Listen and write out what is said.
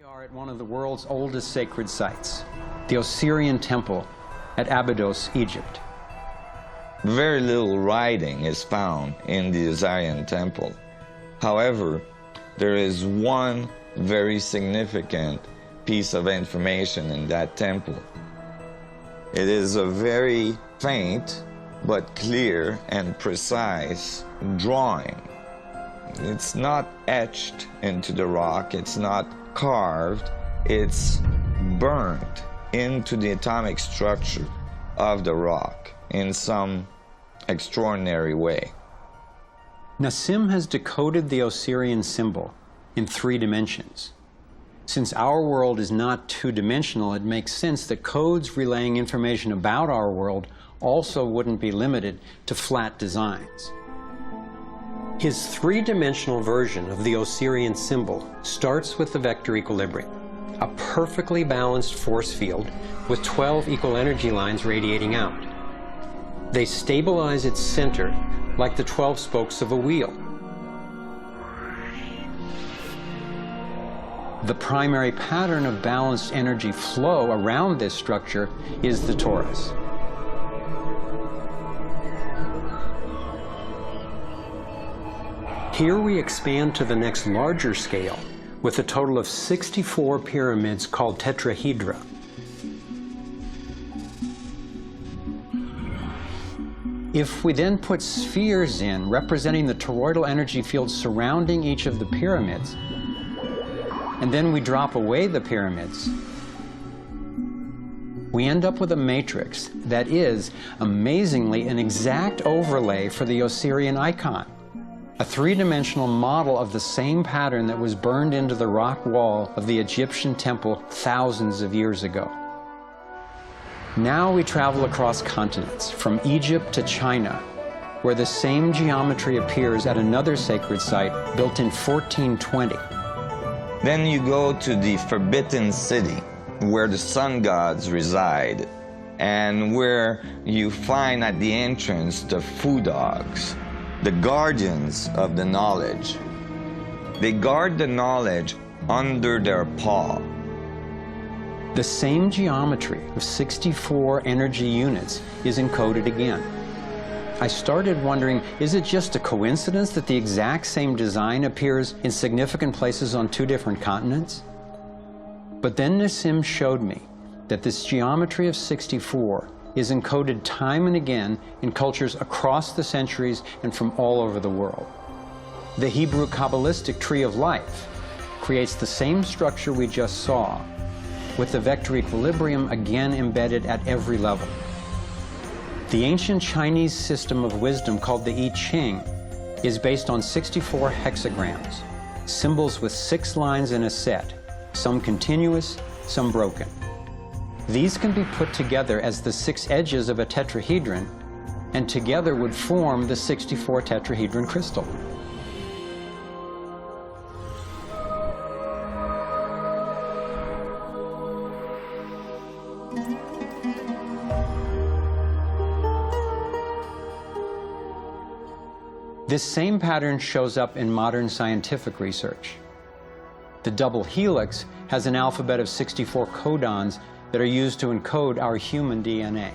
We are at one of the world's oldest sacred sites, the Osirian Temple at Abydos, Egypt. Very little writing is found in the Osirian Temple. However, there is one very significant piece of information in that temple. It is a very faint but clear and precise drawing. It's not etched into the rock, it's not carved, it's burnt into the atomic structure of the rock in some extraordinary way. Nassim has decoded the Osirian symbol in 3 dimensions. Since our world is not two-dimensional, it makes sense that codes relaying information about our world also wouldn't be limited to flat designs. His 3-dimensional version of the Osirian symbol starts with the vector equilibrium, a perfectly balanced force field with 12 equal energy lines radiating out. They stabilize its center like the 12 spokes of a wheel. The primary pattern of balanced energy flow around this structure is the torus. Here we expand to the next larger scale with a total of 64 pyramids called tetrahedra. If we then put spheres in representing the toroidal energy field surrounding each of the pyramids, and then we drop away the pyramids, we end up with a matrix that is, amazingly, an exact overlay for the Osirian icon. A 3-dimensional model of the same pattern that was burned into the rock wall of the Egyptian temple thousands of years ago. Now we travel across continents, from Egypt to China, where the same geometry appears at another sacred site built in 1420. Then you go to the Forbidden City, where the sun gods reside, and where you find at the entrance the Fu dogs, the guardians of the knowledge. They guard the knowledge under their paw. The same geometry of 64 energy units is encoded again. I started wondering, is it just a coincidence that the exact same design appears in significant places on 2 different continents? But then Nassim showed me that this geometry of 64 is encoded time and again in cultures across the centuries and from all over the world. The Hebrew Kabbalistic tree of life creates the same structure we just saw, with the vector equilibrium again embedded at every level. The ancient Chinese system of wisdom called the I Ching is based on 64 hexagrams, symbols with 6 lines in a set, some continuous, some broken. These can be put together as the 6 edges of a tetrahedron, and together would form the 64 tetrahedron crystal. This same pattern shows up in modern scientific research. The double helix has an alphabet of 64 codons that are used to encode our human DNA.